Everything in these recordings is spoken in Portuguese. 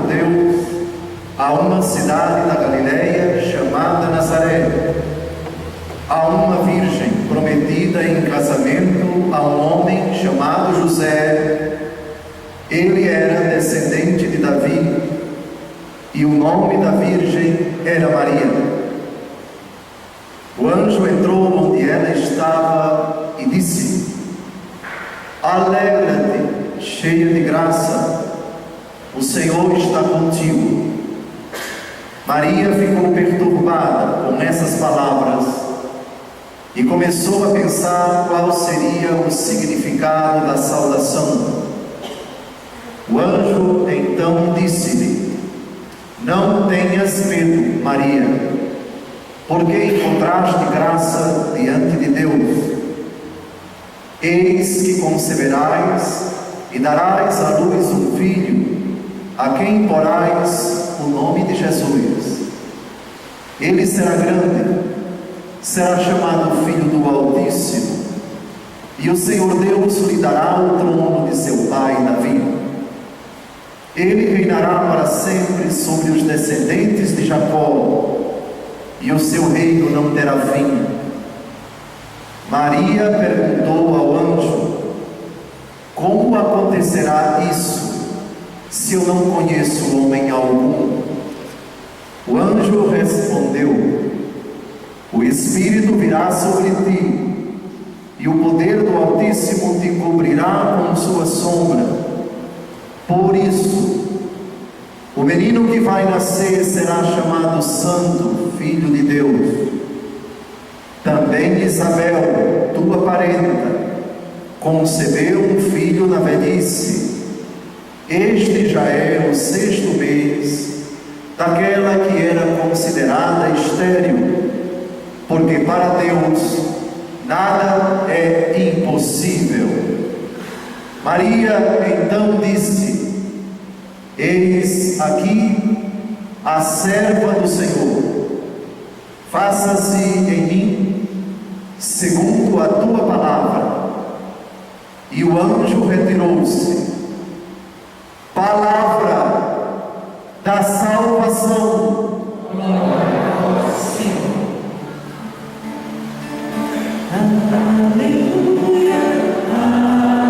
por Deus a uma cidade da Galileia chamada Nazaré, a uma virgem prometida em casamento a um homem chamado José. Ele era descendente de Davi, e o nome da virgem era Maria. O anjo entrou onde ela estava e disse: Alegra-te, cheia de graça, o Senhor está contigo. Maria ficou perturbada com essas palavras e começou a pensar qual seria o significado da saudação. O anjo então disse-lhe: Não tenhas medo, Maria, porque encontraste graça diante de Deus. Eis que conceberás e darás à luz um filho, a quem porás o nome de Jesus. Ele será grande, será chamado Filho do Altíssimo, e o Senhor Deus lhe dará o trono de seu pai Davi. Ele reinará para sempre sobre os descendentes de Jacó, e o seu reino não terá fim. Maria perguntou ao anjo: Como acontecerá isso, se eu não conheço homem algum? O anjo respondeu: O Espírito virá sobre ti, e o poder do Altíssimo te cobrirá com sua sombra. Por isso, o menino que vai nascer será chamado Santo, Filho de Deus. Também Isabel, tua parenta, concebeu um filho na velhice. Este já é o 6º mês daquela que era considerada estéril, porque para Deus nada é impossível. Maria então disse: Eis aqui a serva do Senhor, faça-se em mim segundo a tua palavra. E o anjo retirou-se. Palavra da salvação. Glória ao Senhor. Aleluia, aleluia,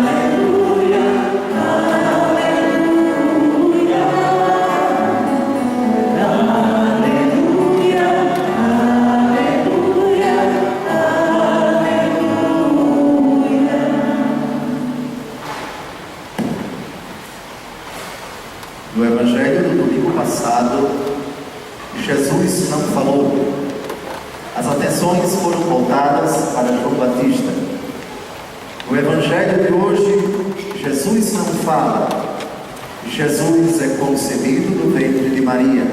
aleluia, aleluia, aleluia, aleluia. No Evangelho do domingo passado, Jesus não falou. As atenções foram voltadas para João Batista. No Evangelho de hoje, Jesus não fala. Jesus é concebido no ventre de Maria.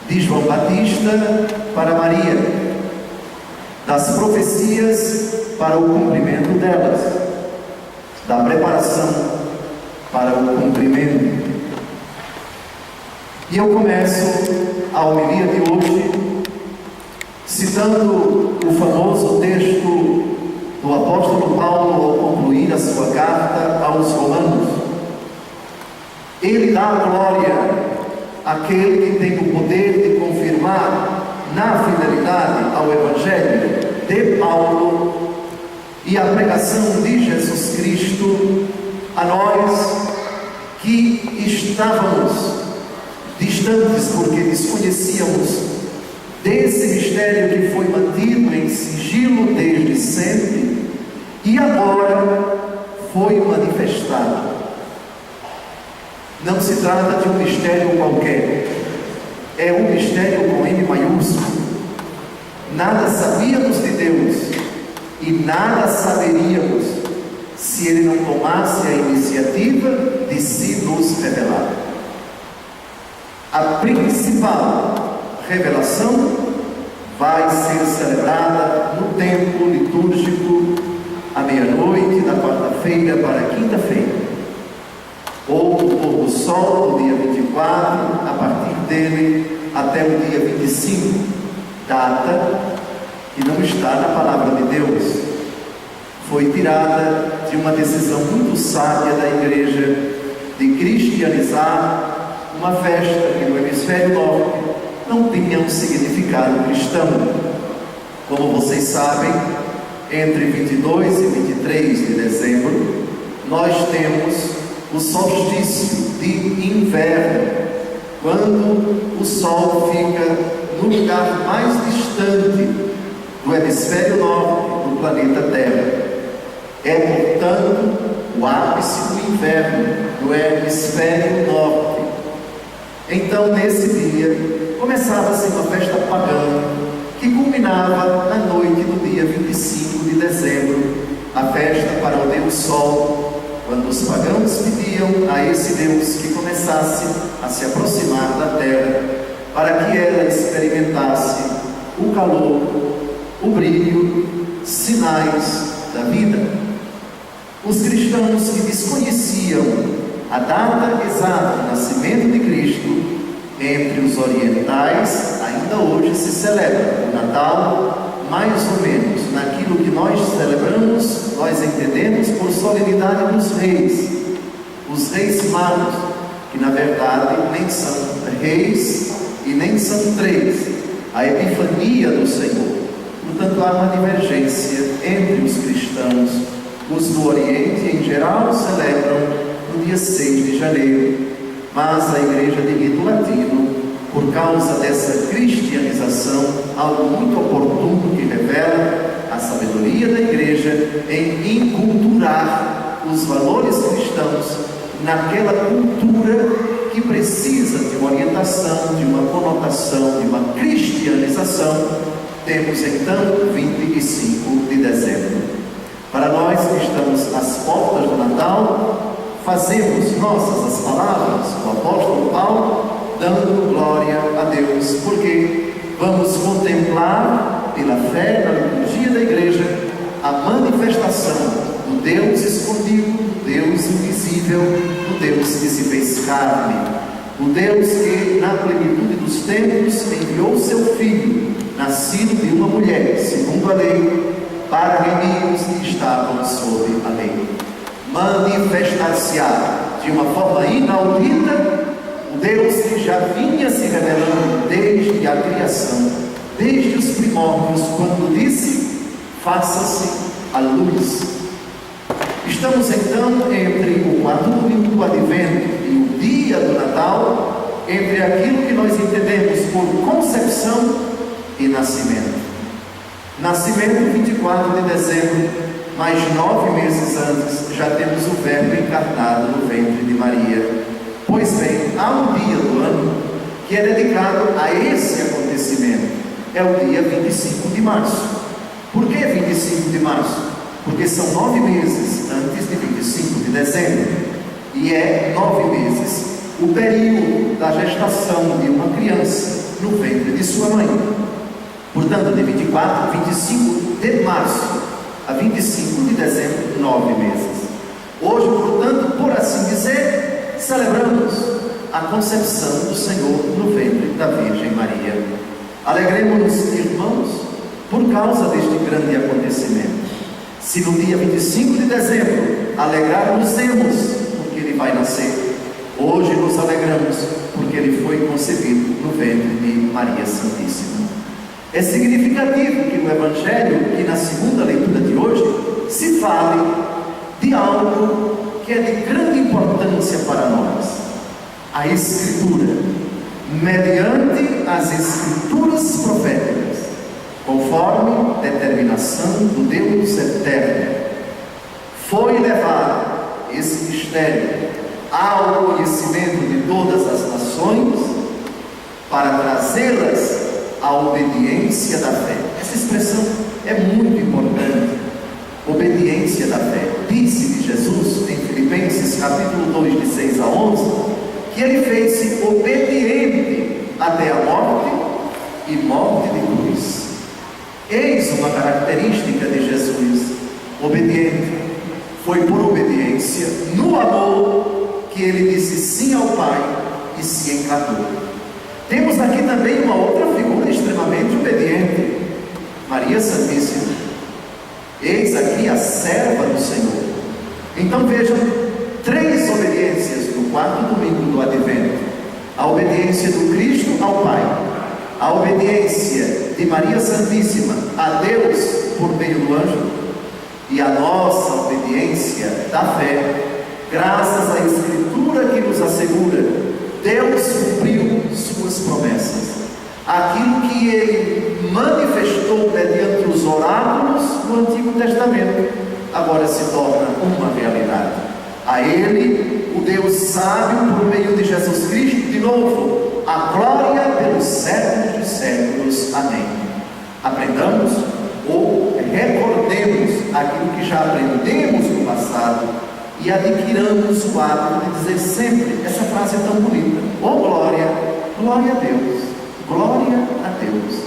De João Batista para Maria, das profecias para o cumprimento delas, da preparação para o cumprimento. E eu começo a homilia de hoje citando o famoso texto do apóstolo Paulo ao concluir a sua carta aos Romanos. Ele dá glória àquele que tem o poder de confirmar na fidelidade ao Evangelho de Paulo e à pregação de Jesus Cristo a nós que estávamos distantes porque desconhecíamos desse mistério que foi mantido em sigilo desde sempre e agora foi manifestado. Não se trata de um mistério qualquer, é um mistério com M maiúsculo. Nada sabíamos de Deus e nada saberíamos se Ele não tomasse a iniciativa de se nos revelar. A principal revelação vai ser celebrada no tempo litúrgico à meia-noite da quarta-feira para a quinta-feira, ou no pôr do sol do dia 24, a partir dele até o dia 25, data que não está na palavra de Deus. Foi tirada de uma decisão muito sábia da igreja de cristianizar uma festa que no hemisfério norte não tinha um significado cristão. Como vocês sabem, entre 22 e 23 de dezembro, nós temos o solstício de inverno, quando o Sol fica no lugar mais distante do hemisfério norte do planeta Terra. É, portanto, o ápice do inverno do hemisfério norte. Então, nesse dia, começava-se uma festa pagã, que culminava na noite do dia 25 de dezembro, a festa para o Deus Sol, quando os pagãos pediam a esse Deus que começasse a se aproximar da terra, para que ela experimentasse o calor, o brilho, sinais da vida. Os cristãos que desconheciam a data exata do nascimento de Cristo, entre os orientais, ainda hoje se celebra o Natal, mais ou menos naquilo que nós celebramos, nós entendemos por solenidade dos reis, os reis magos, que na verdade nem são reis e nem são três, a epifania do Senhor. Portanto, há uma divergência entre os cristãos. Os do Oriente, em geral, celebram no dia 6 de janeiro, mas a igreja de rito latino, por causa dessa cristianização, algo muito oportuno que revela a sabedoria da igreja em inculturar os valores cristãos naquela cultura que precisa de uma orientação, de uma conotação, de uma cristianização. Temos então 25 de dezembro. Para nós que estamos às portas do Natal, fazemos nossas as palavras do apóstolo Paulo, dando glória a Deus, porque vamos contemplar pela fé na liturgia da igreja a manifestação do Deus escondido, do Deus invisível, do Deus que se fez carne, o Deus que na plenitude dos tempos enviou seu Filho, nascido de uma mulher, segundo a lei, para remir os que estavam sob a lei. Manifestar-se-á de uma forma inaudita o Deus que já vinha se revelando desde a criação, desde os primórdios, quando disse: faça-se a luz. Estamos então entre o quarto domingo do Advento e o dia do Natal, entre aquilo que nós entendemos por concepção e nascimento. Nascimento 24 de dezembro, mais 9 meses antes, já temos o Verbo encarnado no ventre de Maria. Pois bem, há um dia do ano que é dedicado a esse acontecimento. É o dia 25 de março. Por que 25 de março? Porque são 9 meses antes de 25 de dezembro. E é 9 meses o período da gestação de uma criança no ventre de sua mãe. Portanto, de 24 a 25 de março a 25 de dezembro, 9 meses. Hoje, portanto, por assim dizer, celebramos a concepção do Senhor no ventre da Virgem Maria. Alegremos-nos, irmãos, por causa deste grande acontecimento. Se no dia 25 de dezembro alegrar-nos-emos porque Ele vai nascer, hoje nos alegramos porque Ele foi concebido no ventre de Maria Santíssima. É significativo que no Evangelho, que na segunda leitura de hoje, se fale de algo que é de grande importância para nós: a Escritura, mediante as Escrituras proféticas, conforme determinação do Deus eterno, foi levado esse mistério ao conhecimento de todas as nações, para trazê-las à obediência da fé. Essa expressão é muito importante. Obediência da fé. Disse-lhe Jesus em Filipenses capítulo 2, de 6 a 11, que Ele fez-se obediente até a morte e morte de cruz. Eis uma característica de Jesus: obediente. Foi por obediência, no amor, que Ele disse sim ao Pai e se encarnou. Temos aqui também uma outra figura extremamente obediente, Maria Santíssima. Eis aqui a serva do Senhor. Então vejam, 3 obediências no quarto domingo do Advento: a a obediência do Cristo ao Pai, a obediência de Maria Santíssima a Deus por meio do anjo e a nossa obediência da fé, graças à Escritura que nos assegura, Deus cumpriu suas promessas. Aquilo que Ele manifestou mediante os oráculos no Antigo Testamento, agora se torna uma realidade. A Ele, o Deus sábio, por meio de Jesus Cristo, de novo, a glória pelos séculos dos séculos. Amém. Aprendamos ou recordemos aquilo que já aprendemos no passado e adquiramos o hábito de dizer sempre essa frase tão bonita: oh glória, glória a Deus, glória a Deus.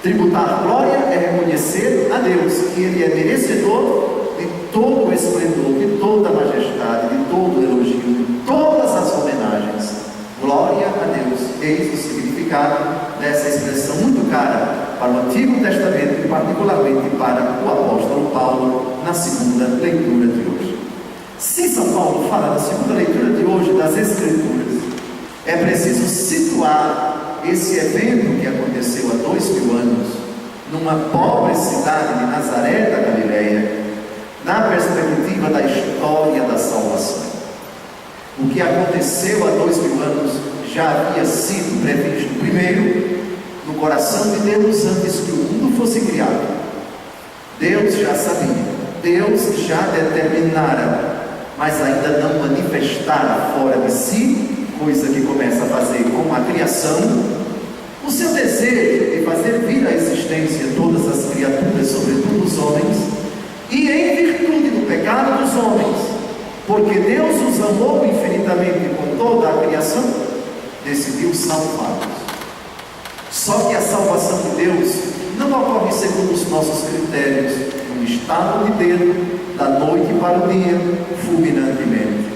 Tributar glória é reconhecer a Deus que Ele é merecedor de todo o esplendor, de toda a majestade, de todo o elogio, de todas as homenagens. Glória a Deus. Eis o significado dessa expressão muito cara para o Antigo Testamento e particularmente para o apóstolo Paulo na segunda leitura de hoje. Se São Paulo fala na segunda leitura de hoje das Escrituras, é preciso situar esse evento que aconteceu há 2000 anos numa pobre cidade de Nazaré da Galileia, na perspectiva da história da salvação. O que aconteceu há 2000 anos já havia sido previsto primeiro no coração de Deus antes que o mundo fosse criado. Deus já sabia, Deus já determinara, mas ainda não manifestara fora de si, coisa que começa a fazer com a criação, o seu desejo de fazer vir à existência todas as criaturas, sobretudo os homens, e em virtude do pecado dos homens, porque Deus os amou infinitamente com toda a criação, decidiu salvá-los. Só que a salvação de Deus não ocorre segundo os nossos critérios, num estalo de dedo, da noite para o dia, fulminantemente.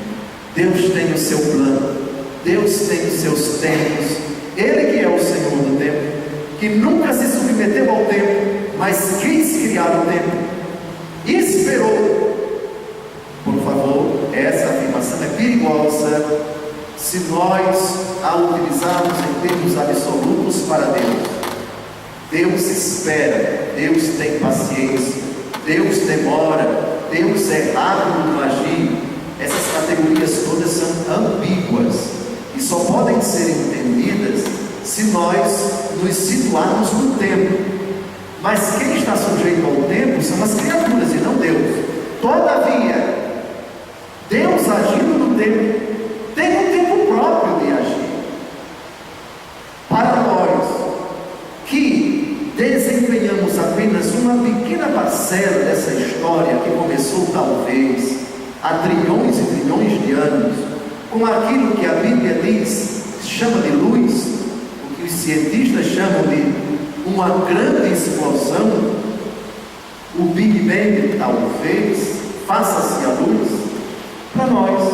Deus tem o seu plano, Deus tem os seus tempos, Ele que é o Senhor do tempo, que nunca se submeteu ao tempo, mas quis criar o tempo, e esperou. Por favor, essa afirmação é perigosa se nós a utilizarmos em termos absolutos para Deus. Deus espera, Deus tem paciência, Deus demora, Deus é rápido no agir. Essas categorias todas são ambíguas e só podem ser entendidas se nós nos situarmos no tempo. Mas quem está sujeito ao tempo são as criaturas e não Deus. Todavia, Deus agindo no tempo, tem um tempo próprio de agir. Para nós, que desempenhamos apenas uma pequena parcela dessa história que começou talvez há trilhões e trilhões de anos, com aquilo que a Bíblia diz, chama de luz, o que os cientistas chamam de uma grande explosão, o Big Bang talvez, faça-se a luz, para nós,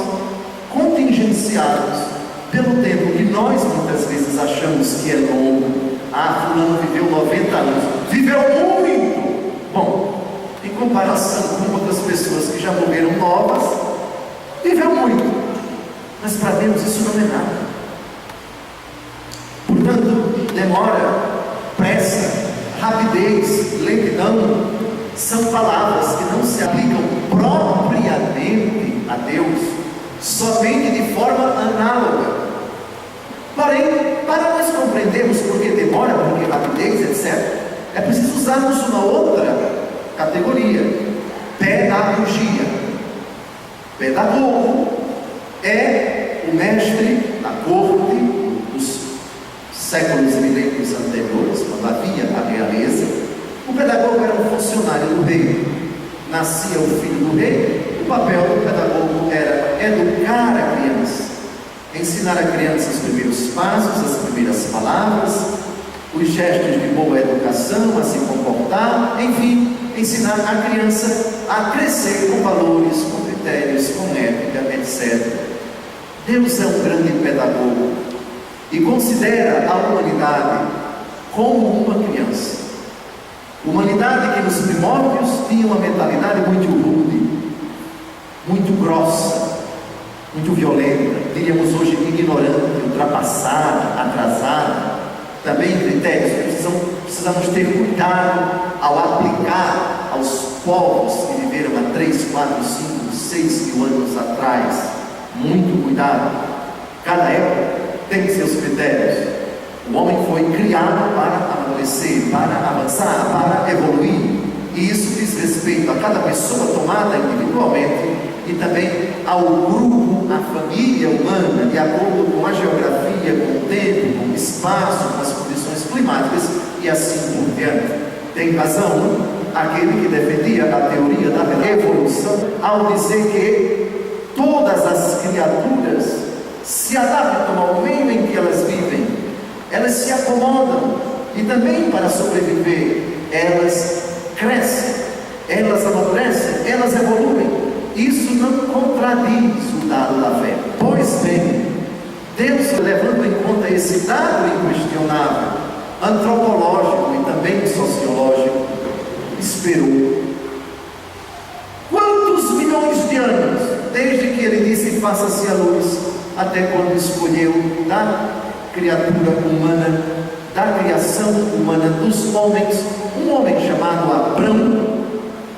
contingenciados pelo tempo que nós muitas vezes achamos que é longo. Ah, fulano viveu 90 anos, viveu muito! Bom, em comparação com outras pessoas que já morreram novas, viveu muito, mas para Deus isso não é nada. Portanto, demora, pressa, rapidez, lentidão são palavras que não se aplicam propriamente a Deus, somente de forma análoga. Porém, para nós compreendermos por que demora, por que rapidez, etc., é preciso usarmos uma outra categoria: pedagogia. Pedagogo é o mestre da corte dos séculos e milênios anteriores, quando havia a realeza. O pedagogo era um funcionário do rei. Nascia o filho do rei, o papel do pedagogo era educar a criança, ensinar a criança os primeiros passos, as primeiras palavras, os gestos de boa educação, a se comportar, enfim, ensinar a criança a crescer com valores, com critérios, com ética, etc. Deus é um grande pedagogo e considera a humanidade como uma criança. Humanidade que nos primórdios tinha uma mentalidade muito rude, muito grossa, muito violenta, diríamos hoje ignorante, ultrapassada, atrasada. Também critérios que precisamos ter cuidado ao aplicar aos povos que viveram há 3, 4, 5, 6 mil anos atrás. Muito cuidado. Cada época tem seus critérios. O homem foi criado para amadurecer, para avançar, para evoluir. E isso diz respeito a cada pessoa tomada individualmente e também ao grupo, à família humana, de acordo com a geografia, com o tempo, com o espaço, com as condições climáticas e assim por diante. Tem razão aquele que defendia a teoria da evolução ao dizer que todas as criaturas se adaptam ao meio em que elas vivem, elas se acomodam e também para sobreviver elas crescem, elas amadurecem, elas evoluem. Isso não contradiz o dado da fé. Pois bem, Deus, levando em conta esse dado inquestionável, antropológico e também sociológico, esperou quantos milhões de anos, desde que ele disse faça-se a luz, até quando escolheu da criatura humana, da criação humana dos homens, um homem chamado Abrão,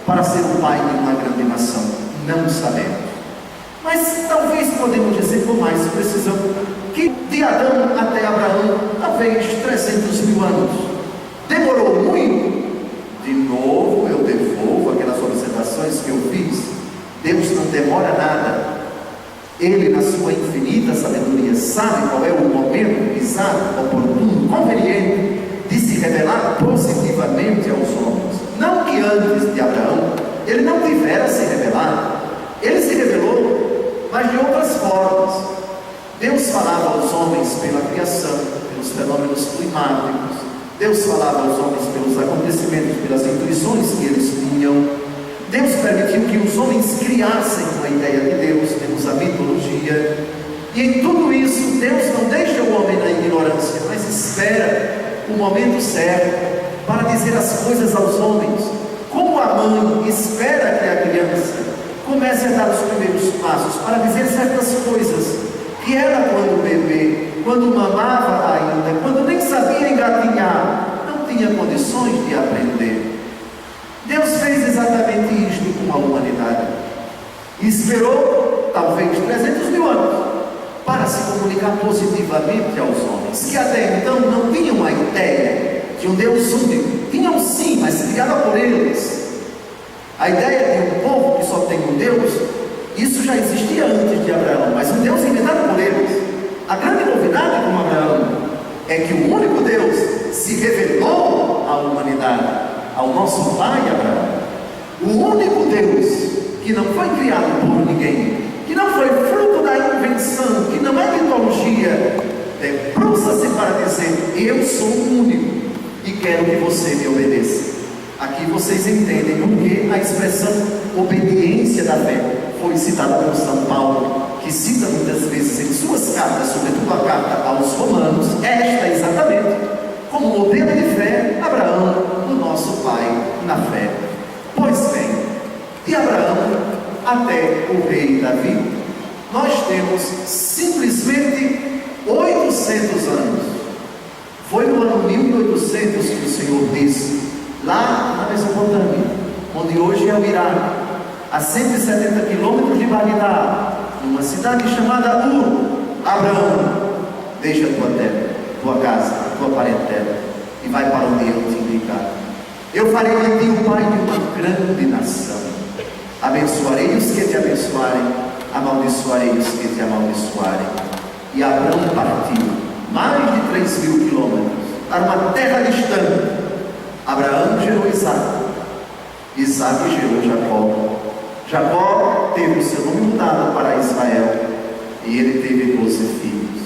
para ser o pai de uma grande nação. Não sabemos, mas talvez podemos dizer com mais precisão que de Adão até Abraão, talvez 300 mil anos. Demorou muito? De novo eu devolvo aquelas observações que eu fiz. Deus não demora nada. Ele, na sua infinita sabedoria, sabe qual é o momento exato, oportuno, conveniente de se revelar positivamente aos homens. Não que antes de Abraão ele não tivera se revelado. Ele se revelou, mas de outras formas. Deus falava aos homens pela criação, pelos fenômenos climáticos. Deus falava aos homens pelos acontecimentos, pelas intuições que eles tinham. Deus permitiu que os homens criassem uma ideia de Deus, temos a mitologia. E em tudo isso, Deus não deixa o homem na ignorância, mas espera o momento certo para dizer as coisas aos homens. Como a mãe espera que a criança comece a dar os primeiros passos para dizer certas coisas que ela, quando bebê, quando mamava ainda, quando nem sabia engatinhar, não tinha condições de aprender. Deus fez exatamente isto com a humanidade. E esperou, talvez, 300 mil anos para se comunicar positivamente aos homens, que até então não tinham a ideia de um Deus único. Tinham sim, mas criada por eles. A ideia de um povo que só tem um Deus, isso já existia antes de Abraão, mas um Deus inventado por eles. A grande novidade com Abraão é que o único Deus se revelou à humanidade, ao nosso pai Abraão. O único Deus que não foi criado por ninguém, que não foi fruto da invenção, que não é mitologia, debruça-se para dizer: eu sou o único e quero que você me obedeça. Aqui vocês entendem porque a expressão obediência da fé foi citada por São Paulo, que cita muitas vezes em suas cartas, sobretudo a carta aos Romanos, esta exatamente como modelo de fé, Abraão, o nosso pai na fé. Pois bem, de Abraão até o rei Davi, nós temos simplesmente 800 anos. Foi no ano 1800 que o Senhor disse, lá na Mesopotâmia, onde hoje é o Iraque, a 170 quilômetros de Bagdá, numa cidade chamada Ur: Abraão, deixa a tua terra, tua casa, tua parentela, e vai para onde eu te indicar. Eu farei de ti o pai de uma grande nação. Abençoarei os que te abençoarem, amaldiçoarei os que te amaldiçoarem. E Abraão partiu mais de 3.000 quilômetros para uma terra distante. Abraão gerou Isaac, Isaac gerou Jacó. Jacó teve o seu nome mudado para Israel, e ele teve 12 filhos.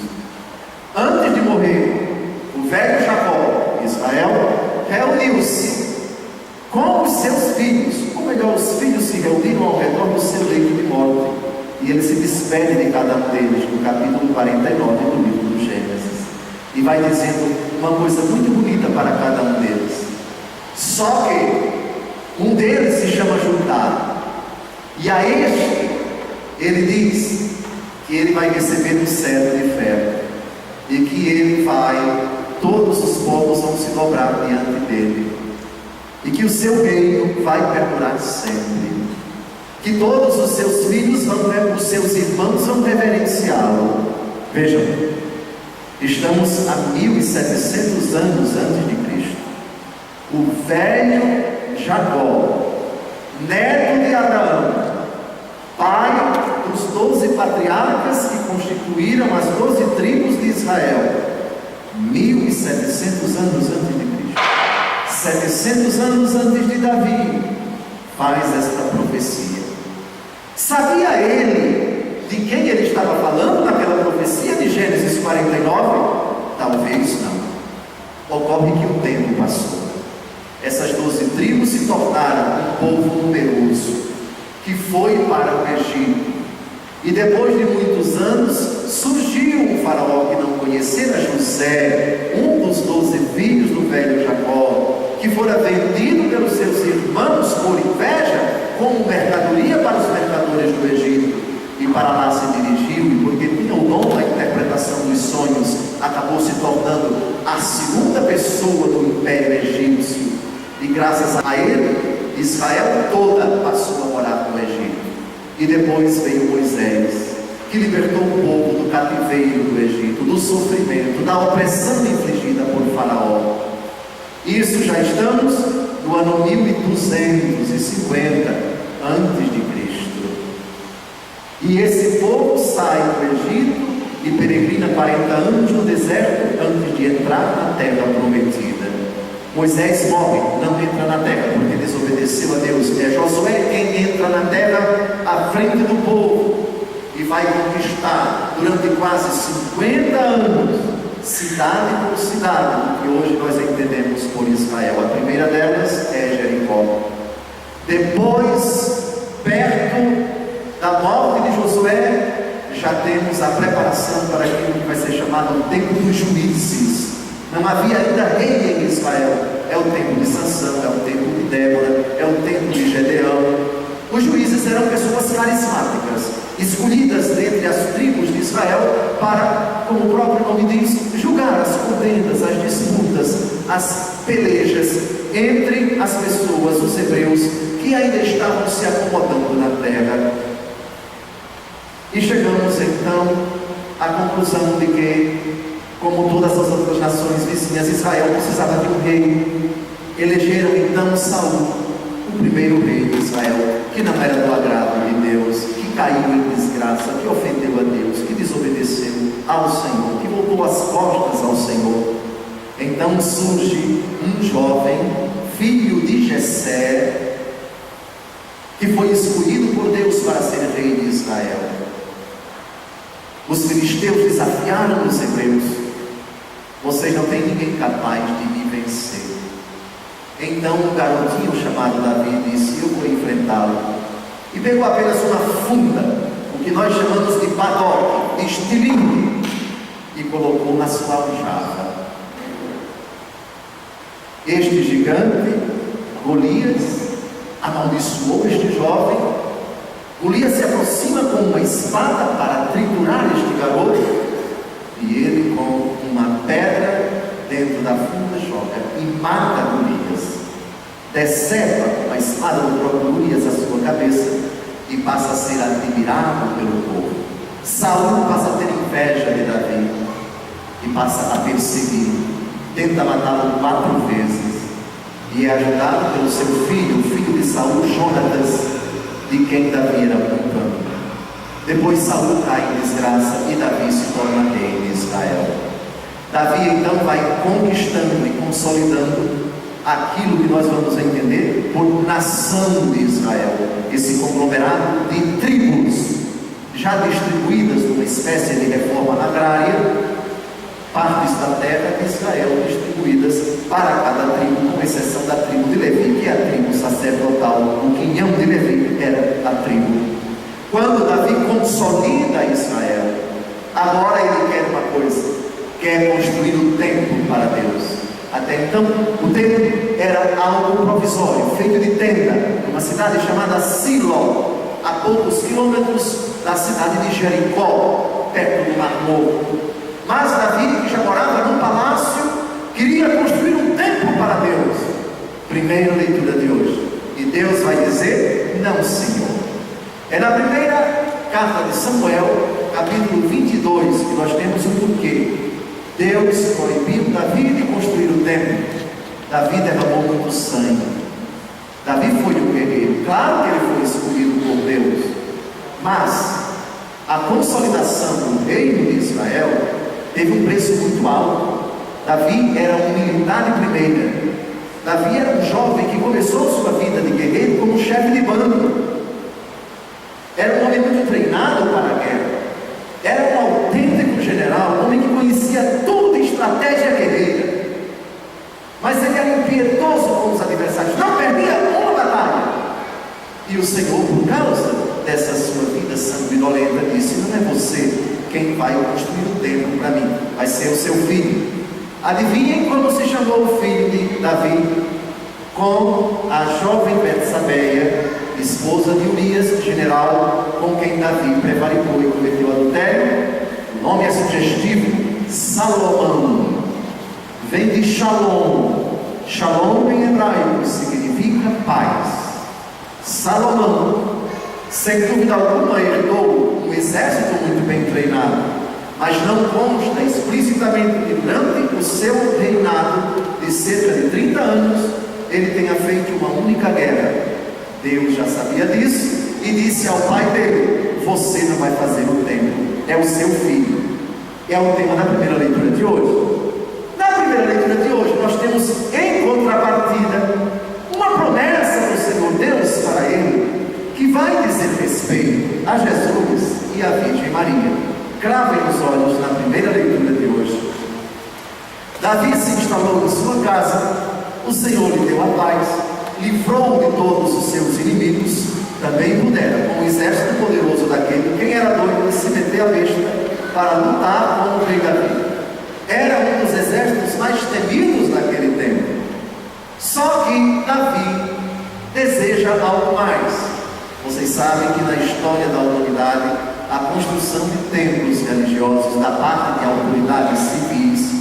Antes de morrer, o velho Jacó, Israel, reuniu-se com os seus filhos, ou melhor, os filhos se reuniram ao redor do seu leito de morte, e ele se despede de cada um deles no capítulo 49 do livro do Gênesis, e vai dizendo uma coisa muito bonita para cada um deles. Só que um deles se chama Judá, e a este ele diz que que ele vai receber um cetro de ferro, e que ele vai, todos os povos vão se dobrar diante dele, e que o seu reino vai perdurar sempre, que todos os seus filhos os seus irmãos vão reverenciá-lo. Vejam, estamos a 1700 anos antes de Cristo. O velho Jacó, neto de Abraão, pai dos 12 patriarcas que constituíram as 12 tribos de Israel, 1700 anos antes de Cristo, 700 anos antes de Davi, faz esta profecia. Sabia ele de quem ele estava falando naquela profecia de Gênesis 49? Talvez não. Ocorre que o tempo passou. Essas 12 tribos se tornaram um povo numeroso, que foi para o Egito. E depois de muitos anos, surgiu um faraó que não conhecera José, um dos 12 filhos do velho Jacó, que fora vendido pelos seus irmãos por inveja, como mercadoria para os mercadores do Egito. E para lá se dirigiu, e porque tinha o dom da interpretação dos sonhos, acabou se tornando a segunda pessoa do Império Egípcio. E graças a ele, Israel toda passou a morar no Egito. E depois veio Moisés, que libertou o povo do cativeiro do Egito, do sofrimento, da opressão infligida por Faraó. Isso já estamos no ano 1250 antes de Cristo. E esse povo sai do Egito e peregrina 40 anos no deserto antes de entrar na terra prometida. Moisés morre, não entra na terra, porque desobedeceu a Deus. É Josué quem entra na terra à frente do povo e vai conquistar durante quase 50 anos, cidade por cidade, que hoje nós entendemos por Israel. A primeira delas é Jericó. Depois, perto da morte de Josué, já temos a preparação para aquilo que vai ser chamado o tempo dos juízes. Não havia ainda rei em Israel. É o tempo de Sansão, é o tempo de Débora, é o tempo de Gedeão. Os juízes eram pessoas carismáticas, escolhidas dentre as tribos de Israel para, como o próprio nome diz, julgar as contendas, as disputas, as pelejas entre as pessoas, os hebreus, que ainda estavam se acomodando na terra. E chegamos então à conclusão de que, como todas as outras nações vizinhas, Israel precisava de um rei. Elegeram então Saul, o primeiro rei de Israel, que não era do agrado de Deus, que caiu em desgraça, que ofendeu a Deus, que desobedeceu ao Senhor, que voltou as costas ao Senhor. Então surge um jovem, filho de Jessé, que foi escolhido por Deus para ser rei de Israel. Os filisteus desafiaram os hebreus: vocês não têm ninguém capaz de me vencer. Então um garotinho chamado Davi disse: eu vou enfrentá-lo. E pegou apenas uma funda, o que nós chamamos de badoque, de estilingue, e colocou na sua aljava. Este gigante, Golias, amaldiçoou este jovem. Golias se aproxima com uma espada para triturar este garoto, e ele, com uma pedra dentro da funda, joga e mata Golias. Decepa com a espada do próprio Golias a sua cabeça e passa a ser admirado pelo povo. Saul passa a ter inveja de Davi e passa a persegui-lo. Tenta matá-lo 4 vezes e é ajudado pelo seu filho, o filho de Saul, Jonatas, de quem Davi era muito amigo. Depois Saul cai em desgraça e Davi se torna rei de Israel. Davi então vai conquistando e consolidando aquilo que nós vamos entender por nação de Israel, esse conglomerado de tribos já distribuídas numa espécie de reforma agrária, partes da terra de Israel distribuídas para cada tribo, com exceção da tribo de Levi, que é a tribo sacerdotal. O quinhão de Levi era a tribo. Quando Davi consolida Israel, agora ele quer uma coisa: quer construir o templo para Deus. Até então, o templo era algo provisório, feito de tenda, numa cidade chamada Siló. a poucos quilômetros da cidade de Jericó, perto do Mar Morto. Mas Davi, que já morava num palácio, queria construir um templo para Deus. Primeira leitura de hoje. E Deus vai dizer: não, Senhor. É na primeira carta de Samuel, capítulo 22, que nós temos o porquê. Deus proibiu Davi de construir o templo. Davi derramou muito sangue. Davi foi um guerreiro. Claro que ele foi escolhido por Deus. Mas a consolidação do reino de Israel teve um preço muito alto. Davi era um militar de primeira. Davi era um jovem que começou sua vida de guerreiro como chefe de bando. Era um homem muito treinado para a guerra. Era um autêntico general, um homem que conhecia tudo de estratégia guerreira. Mas ele era impiedoso com os adversários, não perdia uma batalha. E o Senhor, por causa dessa sua vida sanguinolenta, disse: não é você quem vai construir o templo para mim, vai ser o seu filho. Adivinhem como se chamou o filho de Davi? Com a jovem Betsabeia, esposa de Urias, general, com quem Davi prevaricou e cometeu adultério. O nome é sugestivo: Salomão. Vem de Shalom. Shalom em hebraico significa paz. Salomão, sem dúvida alguma, herdou um exército muito bem treinado, mas não consta explicitamente que durante o seu reinado de cerca de 30 anos ele tenha feito uma única guerra. Deus já sabia disso e disse ao pai dele: você não vai fazer o templo, é o seu filho. É o tema da primeira leitura de hoje. Na primeira leitura de hoje nós temos em contrapartida uma promessa do Senhor Deus para ele, que vai dizer respeito a Jesus e à Virgem Maria. Cravem os olhos na primeira leitura de hoje. Davi se instalou em sua casa, o Senhor lhe deu a paz, livrou de todos os seus inimigos. Também pudera, com um exército poderoso daquele, quem era doido de se meter à besta para lutar com o rei Davi. Era um dos exércitos mais temidos naquele tempo. Só que Davi deseja algo mais. Vocês sabem que na história da humanidade, a construção de templos religiosos da parte de autoridades civis,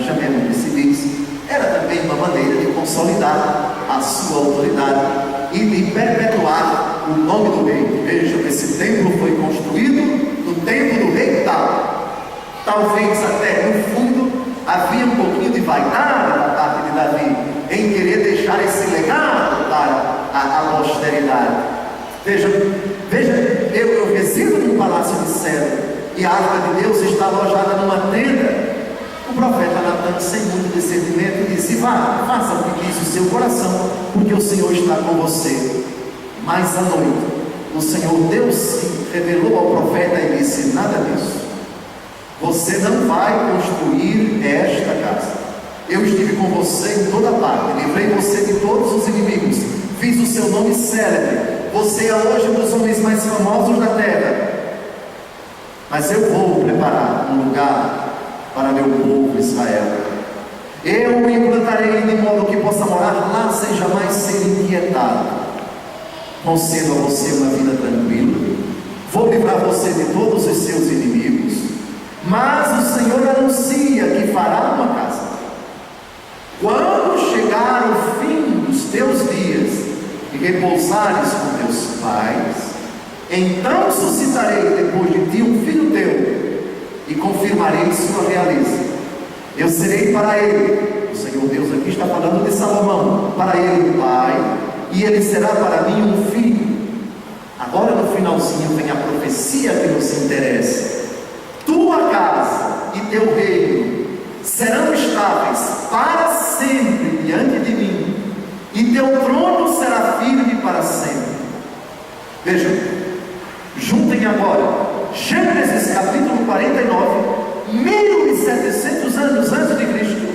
chamemos de civis, era também uma maneira de consolidar a sua autoridade e de perpetuar o nome do rei. Vejam, esse templo foi construído no tempo do rei tal. Talvez até no fundo havia um pouquinho de vaidade da parte de Davi em querer deixar esse legado para a posteridade. Veja, eu resido num palácio de cedro e a arca de Deus está alojada numa tenda. O profeta Natan, sem muito discernimento, disse: vá, faça o que diz o seu coração, porque o Senhor está com você. Mas à noite, o Senhor Deus se revelou ao profeta e disse: nada disso. Você não vai construir esta casa. Eu estive com você em toda parte, livrei você de todos os inimigos, fiz o seu nome célebre. Você é hoje um dos homens mais famosos da terra. Mas eu vou preparar um lugar para meu povo Israel. Eu o implantarei de modo que possa morar lá sem jamais ser inquietado. Concedo a você uma vida tranquila. Vou livrar você de todos os seus inimigos. Mas o Senhor anuncia que fará uma casa. Quando chegar o fim dos teus dias e repousares com teus pais, então suscitarei depois de ti um filho teu e confirmarei sua realeza. Eu serei para ele, o Senhor Deus aqui está falando de Salomão, para ele um pai, e ele será para mim um filho. Agora no finalzinho vem a profecia que nos interessa. Tua casa e teu reino serão estáveis para sempre diante de mim, e teu trono será firme para sempre. Vejam, juntem agora Gênesis capítulo 49, 1700 anos antes de Cristo,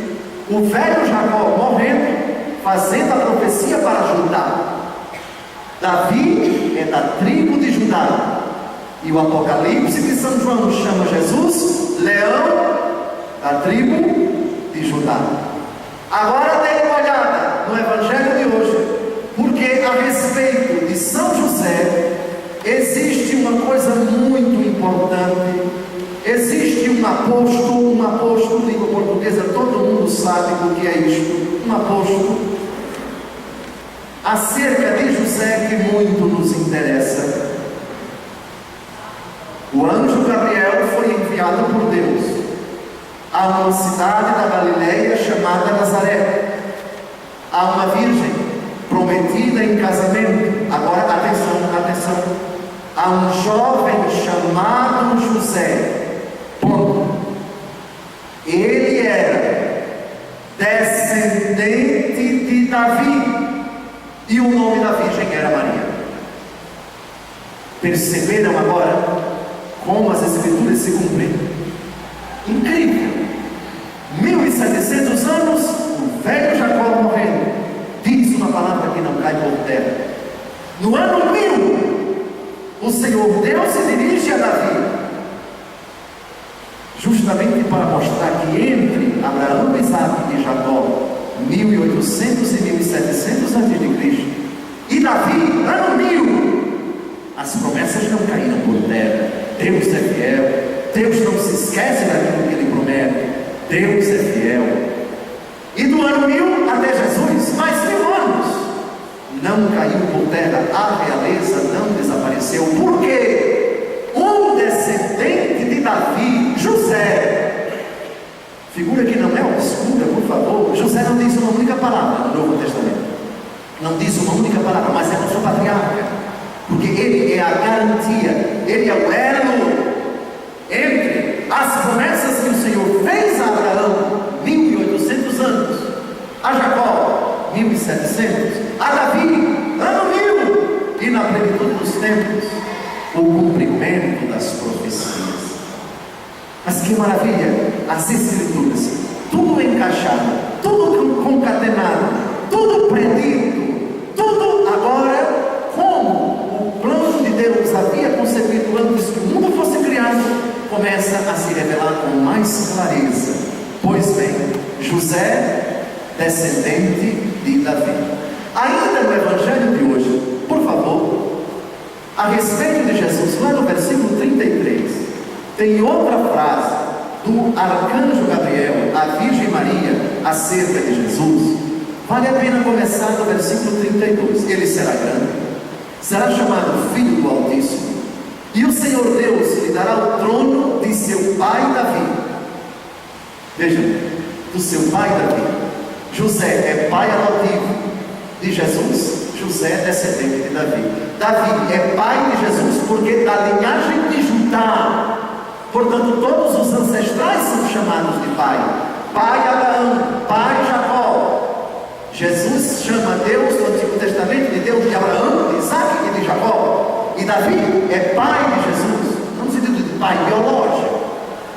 o velho Jacó morrendo, fazendo a profecia para Judá. Davi é da tribo de Judá, e o Apocalipse de São João chama Jesus leão da tribo de Judá. Agora dê uma olhada no Evangelho de hoje, porque a respeito de São José, existe uma coisa muito importante. Existe um apóstolo, língua portuguesa, todo mundo sabe o que é isto, um apóstolo, acerca de José, que muito nos interessa. O anjo Gabriel foi enviado por Deus a uma cidade da Galileia chamada Nazaré, a uma virgem prometida em casamento. Agora atenção, a um jovem chamado José. Ele era descendente de Davi, e o nome da virgem era Maria. Perceberam agora como as escrituras se cumprem? Incrível! 1700 anos, o velho Jacó morrendo, diz uma palavra que não cai por terra. No ano 1000, o Senhor Deus se dirige a Davi, justamente para mostrar que entre Abraão, Isaac e Jacó, 1800 e 1700 a.C., e Davi, ano 1000, as promessas não caíram por terra. Deus é fiel, Deus não se esquece daquilo que Ele promete, Deus é fiel. E do ano 1000 até Jesus, mais 1000 anos, não caiu por terra, a realeza não desapareceu. Por quê? Um descendente de Davi, José, figura que não é obscura, por favor. José não diz uma única palavra no Novo Testamento, não diz uma única palavra, mas é nosso patriarca, porque ele é a garantia, ele é o elo entre as promessas que o Senhor fez a Abraão, 1800 anos, a Jacó, 1700, a Davi, ano 1000, e na plenitude dos tempos, o cumprimento das profecias. Mas que maravilha, as escrituras, tudo encaixado, tudo concatenado, tudo predito, tudo agora como o plano de Deus havia concebido antes que o mundo fosse criado, começa a se revelar com mais clareza. Pois bem, José, descendente de Davi. Ainda no Evangelho de hoje, por favor, a respeito de Jesus, lá no versículo 33, tem outra frase do arcanjo Gabriel à Virgem Maria acerca de Jesus. Vale a pena começar no versículo 32. Ele será grande, será chamado Filho do Altíssimo, e o Senhor Deus lhe dará o trono de seu pai Davi. Vejam, do seu pai Davi. José é pai adotivo de Jesus, José é descendente de Davi. Davi é pai de Jesus porque da linhagem de Judá. Portanto, todos os ancestrais são chamados de pai. Pai Abraão, pai Jacó. Jesus chama Deus no Antigo Testamento de Deus de Abraão, de Isaac e de Jacó. E Davi é pai de Jesus, não no sentido de pai biológico,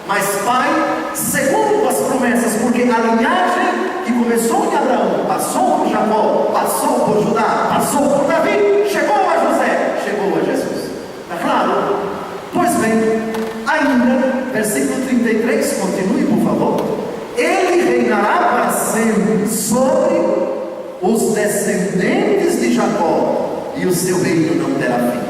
mas pai segundo as promessas, porque a linhagem que começou em Abraão, passou por Jacó, passou por Judá, passou por Davi, chegou a José, chegou a Jesus. Está claro? Pois bem, ainda, versículo 33, continue por favor. Ele reinará para sempre sobre os descendentes de Jacó, e o seu reino não terá fim.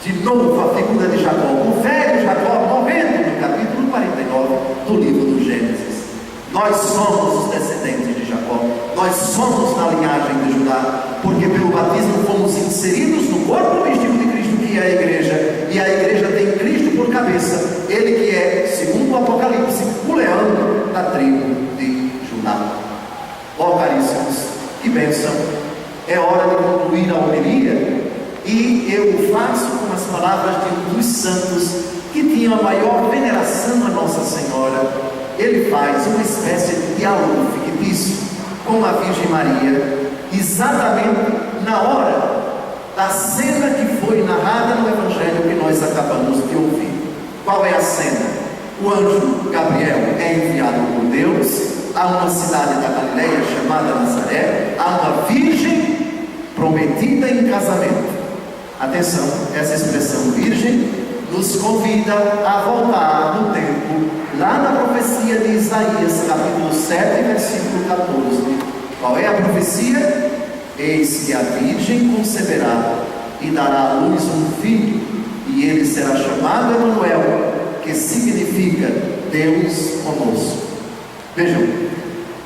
De novo a figura de Jacó, o velho Jacó morrendo no capítulo 49 do livro do Gênesis. Nós somos os descendentes de Jacó, nós somos da linhagem de Judá, porque pelo batismo fomos inseridos no corpo místico de Cristo, que é a igreja, e a igreja tem Cristo por cabeça, ele que é, segundo o Apocalipse, o leão da tribo de Judá. Ó caríssimos, que bênção! É hora de concluir a homilia, e eu o faço com as palavras de um dos santos que tinha a maior veneração a Nossa Senhora. Ele faz uma espécie de diálogo fictício com a Virgem Maria, exatamente na hora da cena que foi narrada no Evangelho que nós acabamos de ouvir. Qual é a cena? O anjo Gabriel é enviado por Deus a uma cidade da Galileia chamada Nazaré, a uma virgem prometida em casamento. Atenção, essa expressão virgem nos convida a voltar no tempo, lá na profecia de Isaías, capítulo 7, versículo 14. Qual é a profecia? Eis que a virgem conceberá e dará à luz um filho, e ele será chamado Emanuel, que significa Deus conosco. Vejam,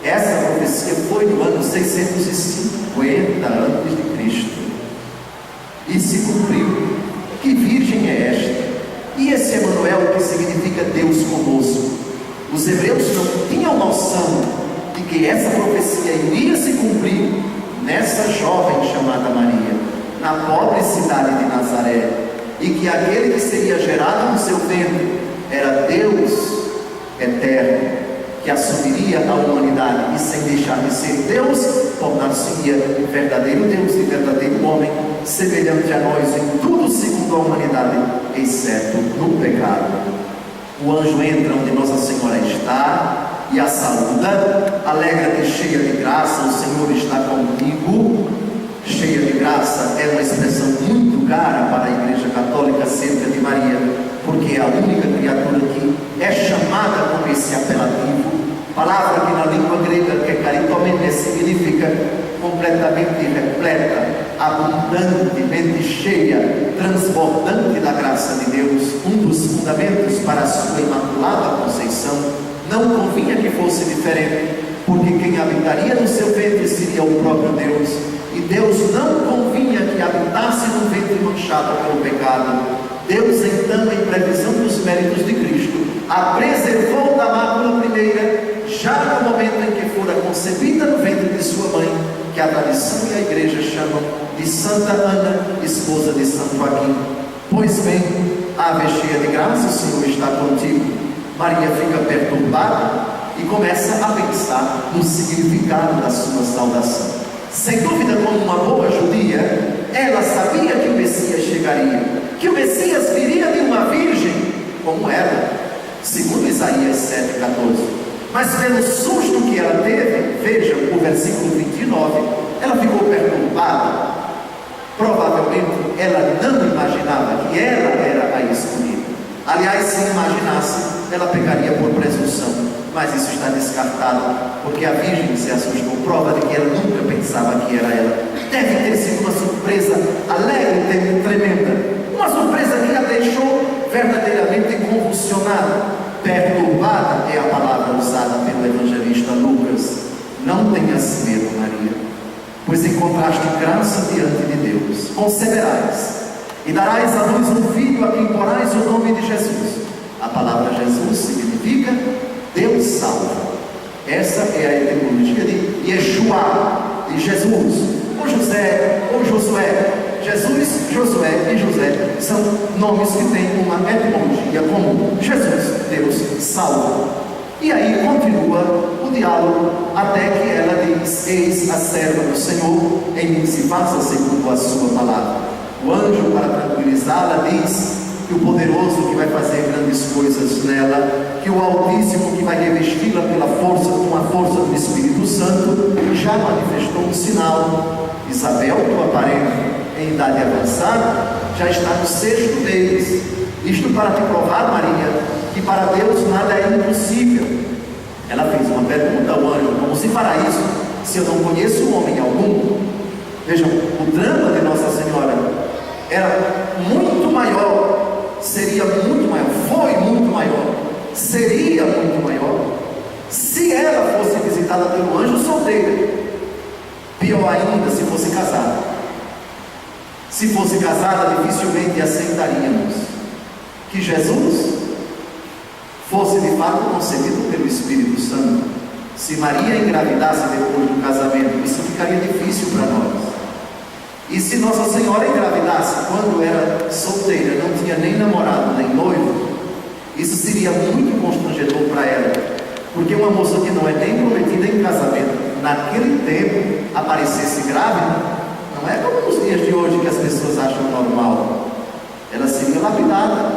essa profecia foi no ano 650 a.C. e se cumpriu. Que virgem é esta? E esse Emanuel, que significa Deus conosco? Os hebreus não tinham noção de que essa profecia iria se cumprir nessa jovem chamada Maria, na pobre cidade de Nazaré, e que aquele que seria gerado no seu ventre era Deus eterno, que assumiria a humanidade e, sem deixar de ser Deus, tornar-se-ia verdadeiro Deus e verdadeiro homem, semelhante a nós em tudo segundo a humanidade, exceto no pecado. O anjo entra onde Nossa Senhora está e a saúda: alegra-te, cheia de graça, o Senhor está contigo. Cheia de graça é uma expressão muito cara para a Igreja Católica acerca de Maria, porque é a única criatura que é chamada com esse apelativo, palavra que na língua grega, que caritomene, significa completamente repleta, abundantemente cheia, transbordante da graça de Deus. Um dos fundamentos para a sua imaculada conceição. Não convinha que fosse diferente, porque quem habitaria no seu ventre seria o próprio Deus, e Deus não convinha que habitasse no ventre manchado pelo pecado. Deus, então, em previsão dos méritos de Cristo, a preservou da mácula primeira, já no momento em que fora concebida no ventre de sua mãe, que a tradição e a igreja chamam de Santa Ana, esposa de Santo Joaquim. Pois bem, ave cheia de graça, o Senhor está contigo. Maria fica perturbada e começa a pensar no significado da sua saudação. Sem dúvida, como uma boa judia, ela sabia que o Messias chegaria, que o Messias viria de uma virgem como ela, segundo Isaías 7,14. Mas pelo susto que ela teve, vejam o versículo 29, ela ficou perturbada. Provavelmente ela não imaginava que ela era a escolhida. Aliás, se imaginasse, ela pecaria por presunção. Mas isso está descartado, porque a virgem se assustou, prova de que ela nunca pensava que era ela. Deve ter sido uma surpresa alegre e tremenda, uma surpresa que a deixou verdadeiramente convulsionada. Perturbada é a palavra usada pelo evangelista Lucas. Não tenhas medo, Maria, pois encontraste graça diante de Deus. Conceberás e darás à luz um filho, a quem porás o nome de Jesus. A palavra Jesus significa Deus salva. Essa é a etimologia de Yeshua, de Jesus, ou José, ou Josué. Jesus, Josué e José são nomes que têm uma etimologia comum. Jesus, Deus salva. E aí continua o diálogo até que ela diz: eis a serva do Senhor, em mim se faça segundo a sua palavra. O anjo, para tranquilizá-la, diz que o poderoso que vai fazer grandes coisas nela, que o Altíssimo que vai revesti-la pela força, com a força do Espírito Santo, já manifestou um sinal. Isabel, tua parente, em idade avançada, já está no 6º mês. Isto para te provar, Maria, que para Deus nada é impossível. Ela fez uma pergunta ao anjo: como se fará isso, se eu não conheço homem algum? Vejam, o drama de Nossa Senhora era muito maior, seria muito maior, foi muito maior, seria muito maior, se ela fosse visitada pelo anjo solteira. Pior ainda, se fosse casada. Se fosse casada, dificilmente aceitaríamos que Jesus fosse de fato concebido pelo Espírito Santo. Se Maria engravidasse depois do casamento, isso ficaria difícil para nós. E se Nossa Senhora engravidasse quando era solteira, não tinha nem namorado nem noivo, isso seria muito constrangedor para ela, porque uma moça que não é nem prometida em casamento, naquele tempo, aparecesse grávida, não é como nos dias de hoje que as pessoas acham normal. Ela seria lapidada,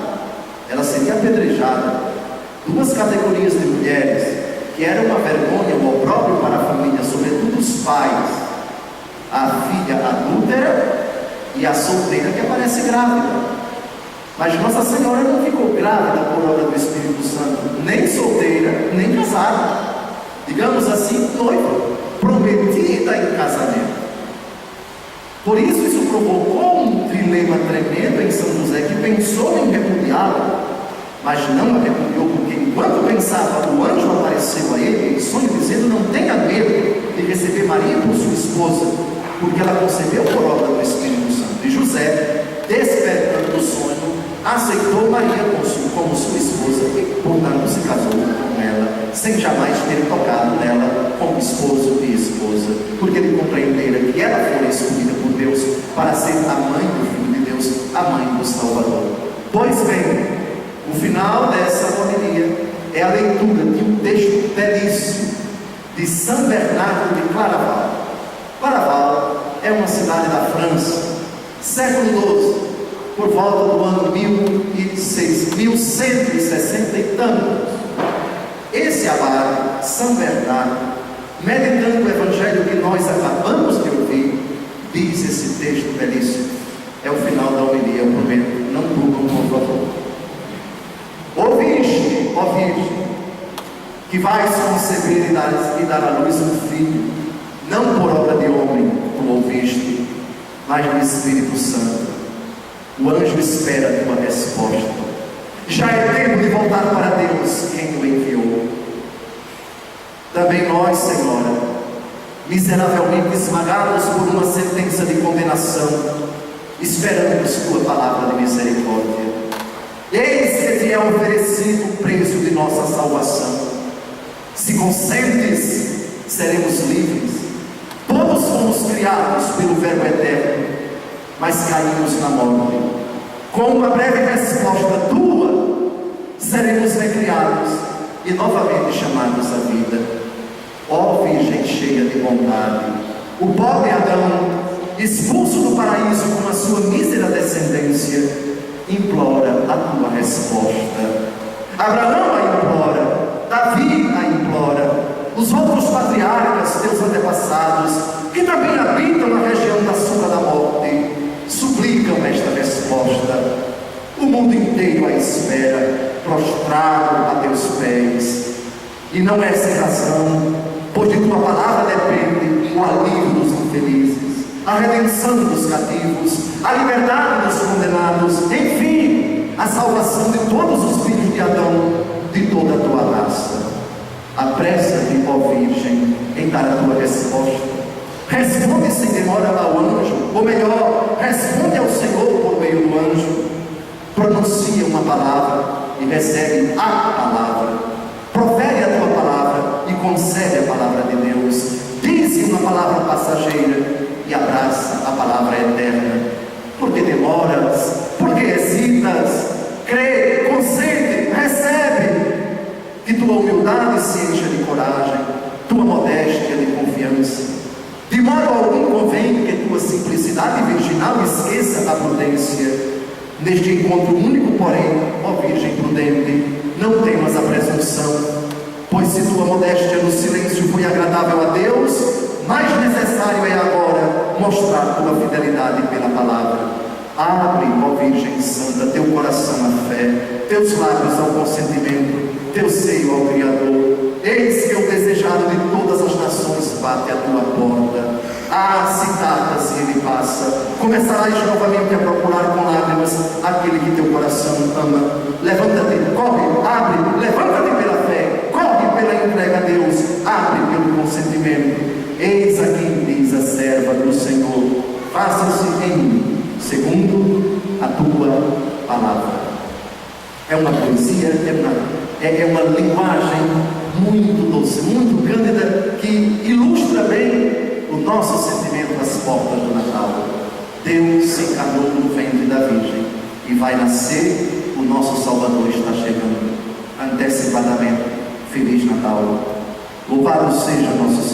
ela seria apedrejada. Duas categorias de mulheres que eram uma vergonha, um opróbrio para a família, sobretudo os pais: a filha adúltera e a solteira que aparece grávida. Mas Nossa Senhora não ficou grávida por obra do Espírito Santo, nem solteira, nem casada, digamos assim, noiva, prometida em casamento. Por isso provocou um dilema tremendo em São José, que pensou em repudiá-la, mas não a repudiou, porque enquanto pensava, o anjo apareceu a ele em sonho, dizendo: não tenha medo de receber Maria por sua esposa, porque ela concebeu por obra do Espírito Santo. E José, despertando do sonho, aceitou Maria como sua esposa e, portanto, se casou com ela, sem jamais ter tocado nela como esposo e esposa, porque ele compreendera que ela fora escolhida por Deus para ser a mãe do Filho de Deus, a mãe do Salvador. Pois bem, o final dessa homilia é a leitura de um texto belíssimo de São Bernardo de Claraval. Claraval é uma cidade da França, século XII, por volta do ano 1160 e tantos. Esse abade, São Bernardo, meditando o evangelho que nós acabamos de ouvir, diz esse texto belíssimo. É o final da homilia, eu prometo, não durmam, por favor. Ouviste, ó Virgem, que vais conceber e dar à luz um filho, não por obra de homem, tu ouviste, mas do Espírito Santo. O anjo espera a tua resposta. Já é tempo de voltar para Deus, quem o enviou. Também nós, Senhora, miseravelmente esmagados por uma sentença de condenação, esperamos tua palavra de misericórdia. Eis que te é oferecido o preço de nossa salvação. Se consentes, seremos livres. Todos fomos criados pelo Verbo eterno, mas caímos na morte. Com uma breve resposta tua, seremos recriados e novamente chamados à vida. Ó Virgem cheia de bondade, o pobre Adão, expulso do paraíso com a sua mísera descendência, implora a tua resposta. Abraão a implora, Davi a implora, os outros patriarcas, teus antepassados, que também habitam na região da sombra da morte, suplicam esta resposta. O mundo inteiro a espera, prostrado a teus pés. E não é sem razão, pois de tua palavra depende o alívio dos infelizes, a redenção dos cativos, a liberdade dos condenados, enfim, a salvação de todos os filhos de Adão, de toda a tua raça. Apressa-te, ó Virgem, em dar a tua resposta. Responde sem demora ao anjo, ou melhor, responde ao Senhor por meio do anjo. Pronuncia uma palavra e recebe a palavra. Profere a tua palavra e concede a palavra de Deus. Dize uma palavra passageira e abraça a palavra eterna. Porque demoras? Porque hesitas? Crê, concede, recebe. Que tua humildade se encha de coragem, tua modéstia de confiança. De modo algum convém que tua simplicidade virginal esqueça a prudência. Neste encontro único, porém, ó Virgem prudente, não temas a presunção, pois se tua modéstia no silêncio foi agradável a Deus, mais necessário é agora mostrar tua fidelidade pela palavra. Abre, ó Virgem Santa, teu coração à fé, teus lábios ao consentimento, teu seio ao Criador. Eis que o desejado de todas as nações bate à tua porta. Se tardas e ele passa, começarás novamente a procurar com lágrimas aquele que teu coração ama. Levanta-te, corre, abre, levanta-te pela fé, corre pela entrega a Deus, abre pelo consentimento. Eis aqui diz a serva do Senhor: faça-se em mim segundo a tua palavra. É uma poesia, é uma linguagem muito doce, muito cândida, que ilustra bem o nosso sentimento às portas do Natal. Deus se encarnou no ventre da Virgem e vai nascer, o nosso Salvador está chegando. Antecipadamente, Feliz Natal. Louvado seja nosso Senhor.